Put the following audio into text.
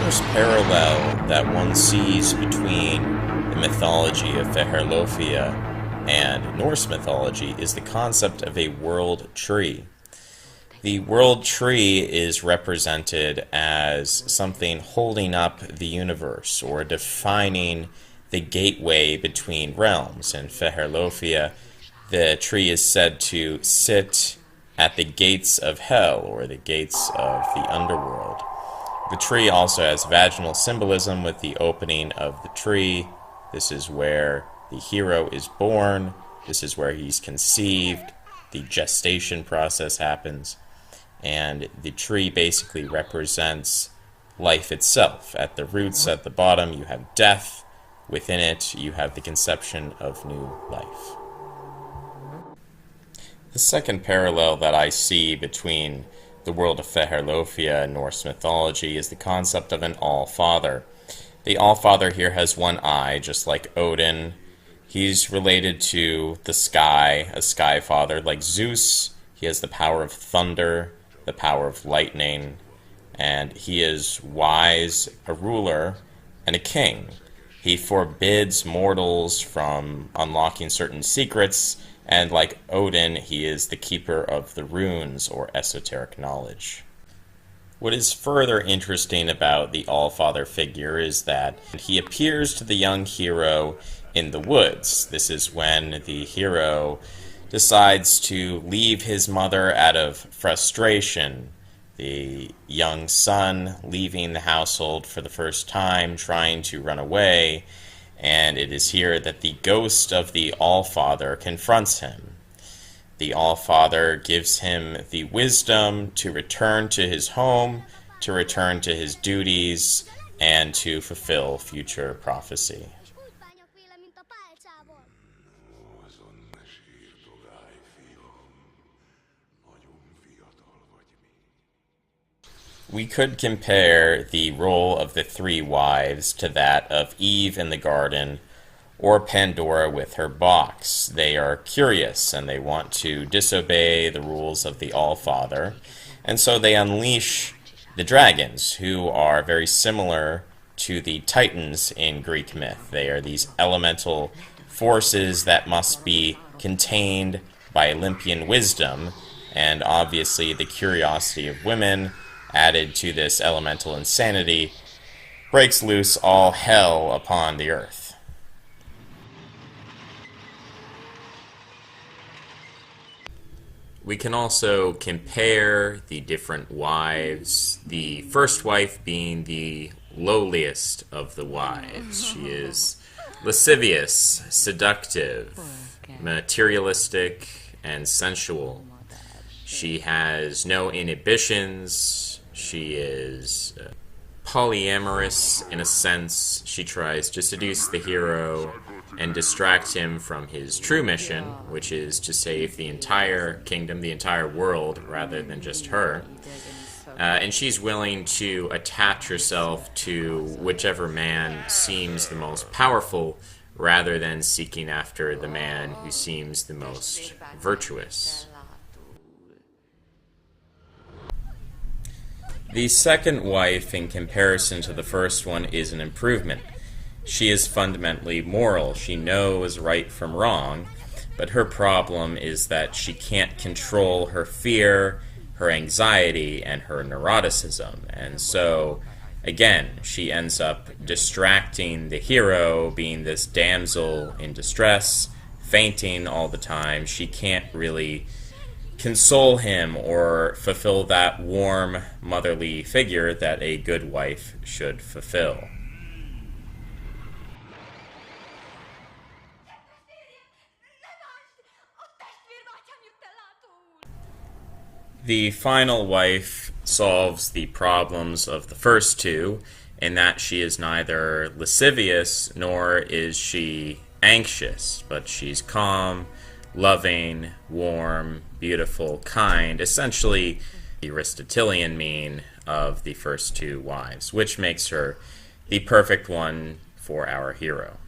first parallel that one sees between the mythology of Fehérlófia and Norse mythology is the concept of a world tree. The world tree is represented as something holding up the universe or defining the gateway between realms. In Fehérlófia, the tree is said to sit at the gates of hell, or the gates of the underworld. The tree also has vaginal symbolism with the opening of the tree. This is where the hero is born. This is where he's conceived. The gestation process happens. And the tree basically represents life itself. At the roots, at the bottom, you have death. Within it, you have the conception of new life. The second parallel that I see between the world of Fehérlófia and Norse mythology is the concept of an All-Father. The All-Father here has one eye, just like Odin. He's related to the sky, a sky father like Zeus. He has the power of thunder, the power of lightning, and he is wise, a ruler, and a king. He forbids mortals from unlocking certain secrets, and like Odin, he is the keeper of the runes, or esoteric knowledge. What is further interesting about the All-Father figure is that he appears to the young hero in the woods. This is when the hero decides to leave his mother out of frustration. The young son leaving the household for the first time, trying to run away, and it is here that the ghost of the All-Father confronts him. The All-Father gives him the wisdom to return to his home, to return to his duties, and to fulfill future prophecy. We could compare the role of the three wives to that of Eve in the garden or Pandora with her box. They are curious and they want to disobey the rules of the All-Father, and so they unleash the dragons, who are very similar to the Titans in Greek myth. They are these elemental forces that must be contained by Olympian wisdom, and obviously the curiosity of women added to this elemental insanity breaks loose all hell upon the earth. We can also compare the different wives, the first wife being the lowliest of the wives. She is lascivious, seductive, materialistic, and sensual. She has no inhibitions. She is polyamorous in a sense. She tries to seduce the hero and distract him from his true mission, which is to save the entire kingdom, the entire world, rather than just her. And she's willing to attach herself to whichever man seems the most powerful, rather than seeking after the man who seems the most virtuous. The second wife, in comparison to the first one, is an improvement. She is fundamentally moral. She knows right from wrong, but her problem is that she can't control her fear, her anxiety, and her neuroticism. And so, again, she ends up distracting the hero, being this damsel in distress, fainting all the time. She can't really console him or fulfill that warm, motherly figure that a good wife should fulfill. The final wife solves the problems of the first two, in that she is neither lascivious nor is she anxious, but she's calm, loving, warm, beautiful, kind, essentially the Aristotelian mean of the first two wives, which makes her the perfect one for our hero.